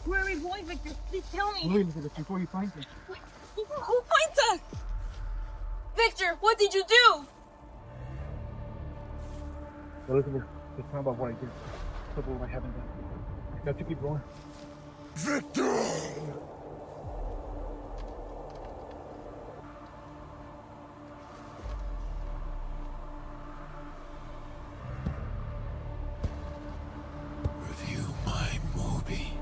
Where are we going, Victor? Please tell me. Wait a minute before you find them. Who finds us? Victor, what did you do? Elizabeth, just tell about what I did. Tell about what I haven't done. I got to keep going. Victor! Review my movie.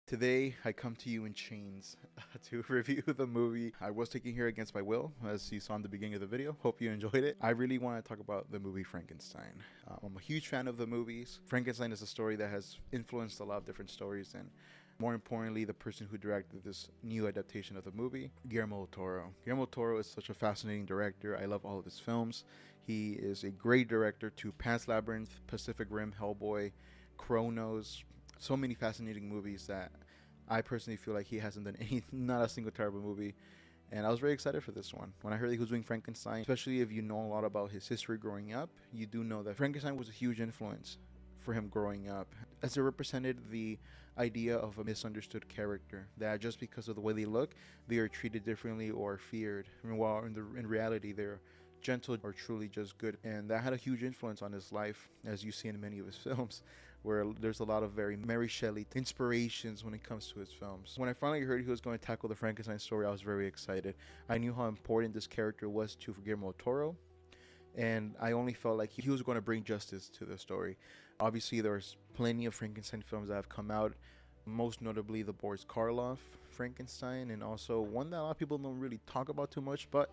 Today, I come to you in chains to review the movie I was taking here against my will, as you saw in the beginning of the video. Hope you enjoyed it. I really want to talk about the movie Frankenstein. I'm a huge fan of the movies. Frankenstein is a story that has influenced a lot of different stories, and more importantly, the person who directed this new adaptation of the movie, Guillermo del Toro. Guillermo del Toro is such a fascinating director. I love all of his films. He is a great director to Pan's Labyrinth, Pacific Rim, Hellboy, Kronos. So many fascinating movies that I personally feel like he hasn't done not a single terrible movie. And I was very excited for this one. When I heard that he was doing Frankenstein, especially if you know a lot about his history growing up, you do know that Frankenstein was a huge influence for him growing up, as it represented the idea of a misunderstood character, that just because of the way they look, they are treated differently or feared. While in reality, they're gentle or truly just good. And that had a huge influence on his life, as you see in many of his films, where there's a lot of very Mary Shelly inspirations when it comes to his films. When I finally heard he was going to tackle the Frankenstein story, I was very excited. I knew how important this character was to Guillermo del Toro, and I only felt like he was going to bring justice to the story. Obviously, there's plenty of Frankenstein films that have come out, most notably the Boris Karloff Frankenstein, and also one that a lot of people don't really talk about too much, but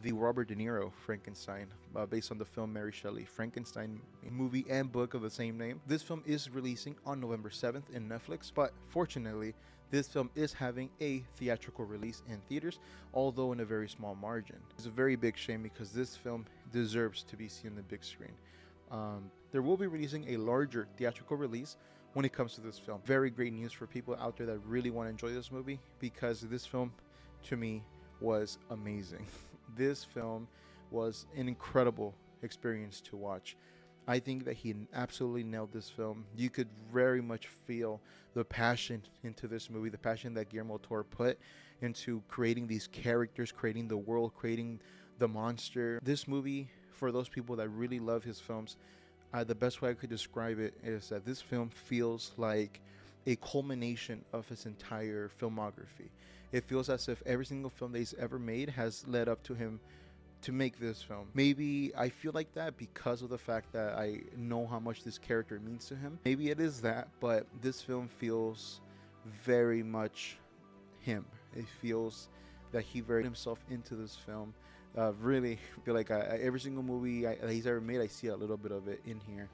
the Robert De Niro Frankenstein, based on the film Mary Shelly, Frankenstein movie and book of the same name. This film is releasing on November 7th in Netflix, but fortunately, this film is having a theatrical release in theaters, although in a very small margin. It's a very big shame because this film deserves to be seen on the big screen. There will be releasing a larger theatrical release when it comes to this film. Very great news for people out there that really want to enjoy this movie, because this film, to me, was amazing. This film was an incredible experience to watch. I think that he absolutely nailed this film. You could very much feel the passion into this movie, the passion that Guillermo del Toro put into creating these characters, creating the world, creating the monster. This movie, for those people that really love his films, the best way I could describe it is that this film feels like a culmination of his entire filmography. It feels as if every single film that he's ever made has led up to him to make this film. Maybe I feel like that because of the fact that I know how much this character means to him. Maybe it is that, but this film feels very much him. It feels that he very himself into this film. Really feel like every single movie that he's ever made, I see a little bit of it in here.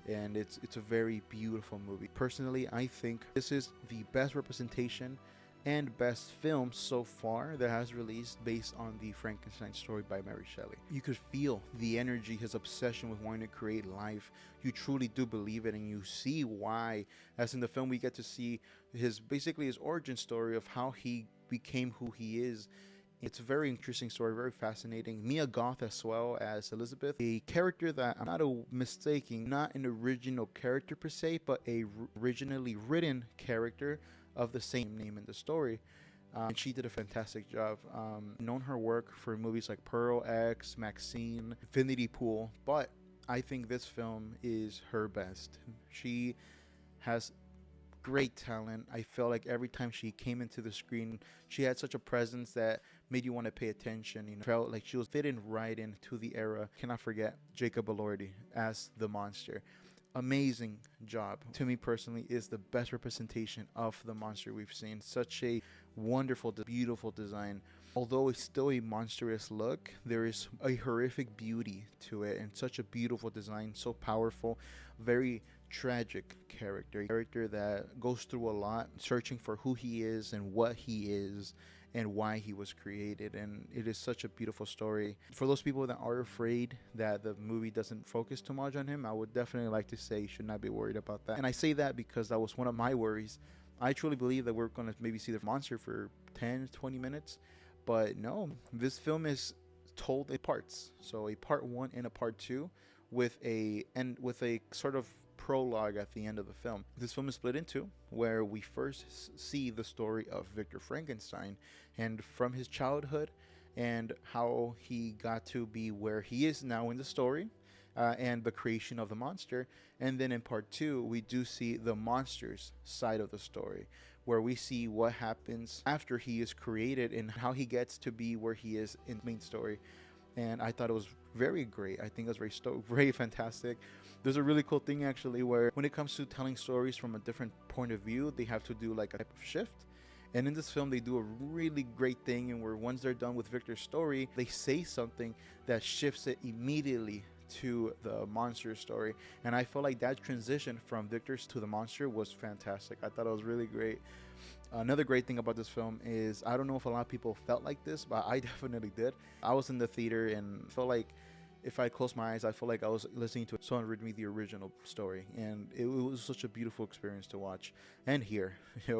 And it's a very beautiful movie. Personally, I think this is the best representation and best film so far that has released based on the Frankenstein story by Mary Shelley. You could feel the energy, his obsession with wanting to create life. You truly do believe it, and you see why. As in the film, we get to see basically his origin story of how he became who he is. It's a very interesting story, very fascinating. Mia Goth as well as Elizabeth, a character that I'm not mistaking, not an original character per se, but a originally written character of the same name in the story. And she did a fantastic job. Known her work for movies like Pearl X, Maxine, Infinity Pool, but I think this film is her best. She has great talent. I felt like every time she came into the screen, she had such a presence that made you want to pay attention. You know, felt like she was fitting right into the era. Cannot forget Jacob Elordi as the monster. Amazing job. To me personally, is the best representation of the monster we've seen. Such a wonderful, beautiful design. Although it's still a monstrous look, there is a horrific beauty to it, and such a beautiful design, so powerful, very tragic character that goes through a lot, searching for who he is and what he is and why he was created. And it is such a beautiful story. For those people that are afraid that the movie doesn't focus too much on him, I would definitely like to say you should not be worried about that. And I say that because that was one of my worries. I truly believe that we're going to maybe see the monster for 10-20 minutes, but no, this film is told in parts. So a part 1 and a part 2 with a sort of prologue at the end of the film. This film is split in two, where we first see the story of Victor Frankenstein and from his childhood and how he got to be where he is now in the story, and the creation of the monster. And then in part 2 we do see the monster's side of the story, where we see what happens after he is created and how he gets to be where he is in the main story. And I thought it was very great. I think it was very fantastic. There's a really cool thing actually where when it comes to telling stories from a different point of view, they have to do like a type of shift. And in this film, they do a really great thing, and where once they're done with Victor's story, they say something that shifts it immediately to the monster story. And I felt like that transition from Victor's to the monster was fantastic. I thought it was really great. Another great thing about this film is, I don't know if a lot of people felt like this, but I definitely did. I was in the theater and felt like if I closed my eyes, I felt like I was listening to someone read me the original story, and it was such a beautiful experience to watch and hear.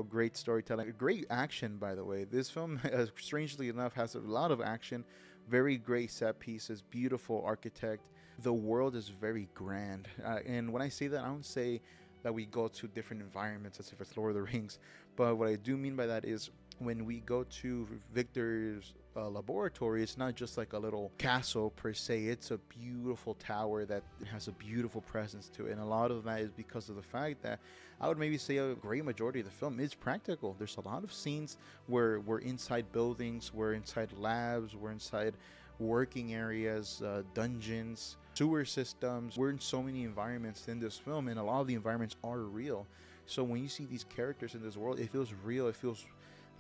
Great storytelling, great action, by the way. This film, strangely enough, has a lot of action, very great set pieces, beautiful architect. The world is very grand, and when I say that, I don't say that we go to different environments as if it's Lord of the Rings, but what I do mean by that is when we go to Victor's laboratory, it's not just like a little castle per se. It's a beautiful tower that has a beautiful presence to it, and a lot of that is because of the fact that I would maybe say a great majority of the film is practical. There's a lot of scenes where we're inside buildings, we're inside labs, we're inside working areas, dungeons, sewer systems. We're in so many environments in this film, and a lot of the environments are real. So when you see these characters in this world, it feels real. It feels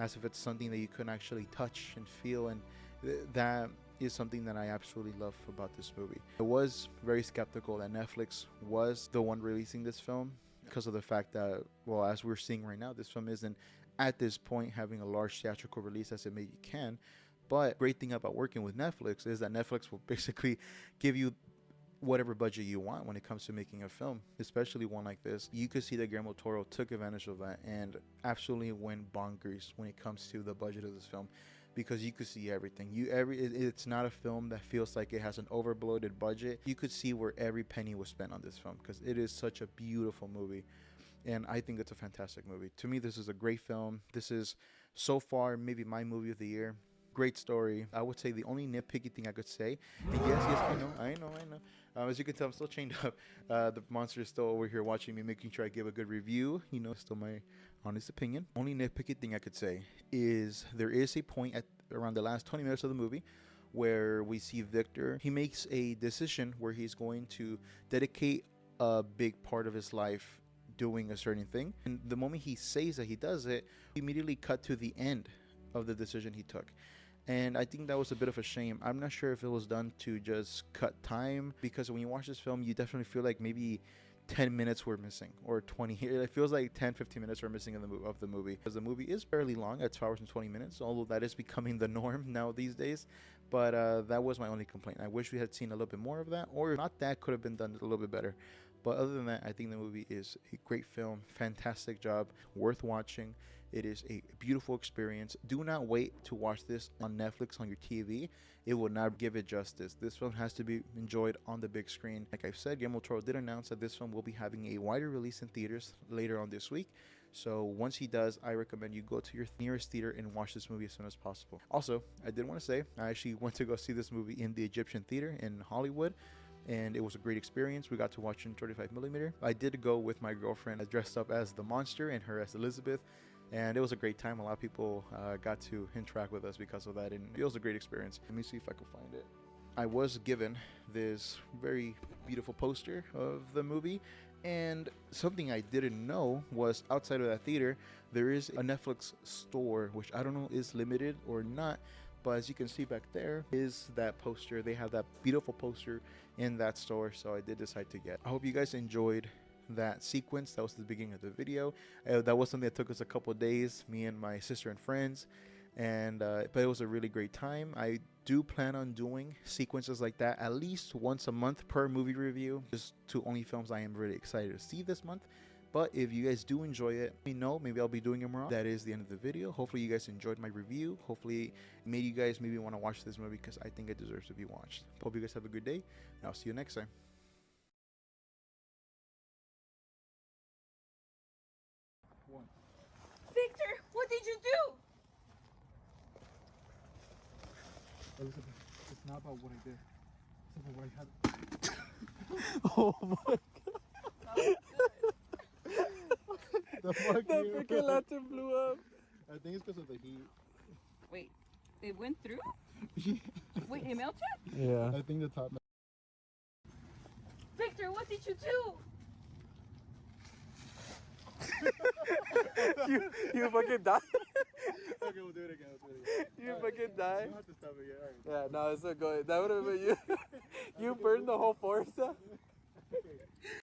as if it's something that you can actually touch and feel, and that is something that I absolutely love about this movie. I was very skeptical that Netflix was the one releasing this film because of the fact that, well, as we're seeing right now, this film isn't at this point having a large theatrical release as it maybe can. But great thing about working with Netflix is that Netflix will basically give you whatever budget you want when it comes to making a film, especially one like this. You could see that Guillermo Toro took advantage of that and absolutely went bonkers when it comes to the budget of this film, because you could see everything. It's not a film that feels like it has an overbloated budget. You could see where every penny was spent on this film, because it is such a beautiful movie, and I think it's a fantastic movie. To me, this is a great film. This is so far maybe my movie of the year. Great story. I would say the only nitpicky thing I could say, and yes, I know. As you can tell, I'm still chained up. The monster is still over here watching me, making sure I give a good review. Still my honest opinion. Only nitpicky thing I could say is there is a point at around the last 20 minutes of the movie where we see Victor. He makes a decision where he's going to dedicate a big part of his life doing a certain thing. And the moment he says that he does it, we immediately cut to the end of the decision he took. And I think that was a bit of a shame. I'm not sure if it was done to just cut time, because when you watch this film, you definitely feel like maybe 10 minutes were missing, or 20. It feels like 10-15 minutes were missing of the movie, because the movie is fairly long at 2 hours and 20 minutes, although that is becoming the norm now these days. But that was my only complaint. I wish we had seen a little bit more of that, or not, that could have been done a little bit better. But other than that, I think the movie is a great film, fantastic job, worth watching. It is a beautiful experience. Do not wait to watch this on Netflix on your TV. It will not give it justice. This film has to be enjoyed on the big screen. Like I've said, Guillermo Toro did announce that this film will be having a wider release in theaters later on this week. So once he does, I recommend you go to your nearest theater and watch this movie as soon as possible. Also, I did want to say, I actually went to go see this movie in the Egyptian Theater in Hollywood, and it was a great experience. We got to watch in 35mm. I did go with my girlfriend dressed up as the monster and her as Elizabeth, and it was a great time. A lot of people got to interact with us because of that, and it was a great experience. Let me see if I can find it. I was given this very beautiful poster of the movie, and something I didn't know was outside of that theater, there is a Netflix store, which I don't know is limited or not, but as you can see back there is that poster. They have that beautiful poster in that store, so I did decide to get. I hope you guys enjoyed that sequence. That was the beginning of the video. That was something that took us a couple of days, me and my sister and friends, and but it was a really great time. I do plan on doing sequences like that at least once a month per movie review, just to only films I am really excited to see this month. But if you guys do enjoy it, let me know. Maybe I'll be doing it more. That is the end of the video. Hopefully you guys enjoyed my review. Hopefully it made you guys maybe want to watch this movie because I think it deserves to be watched. Hope you guys have a good day, and I'll see you next time. Victor, what did you do? Elizabeth, it's not about what I did. It's about what I had. Oh my The fuck god. The freaking lantern blew up. I think it's because of the heat. Wait, it went through? Wait, it melted? Yeah. I think the top. Victor, what did you do? You fucking died. Okay, we'll do it again. You fucking died. You have to stop it again. All right. Yeah, no, it's not going. That would have been you. You burned the whole forest down.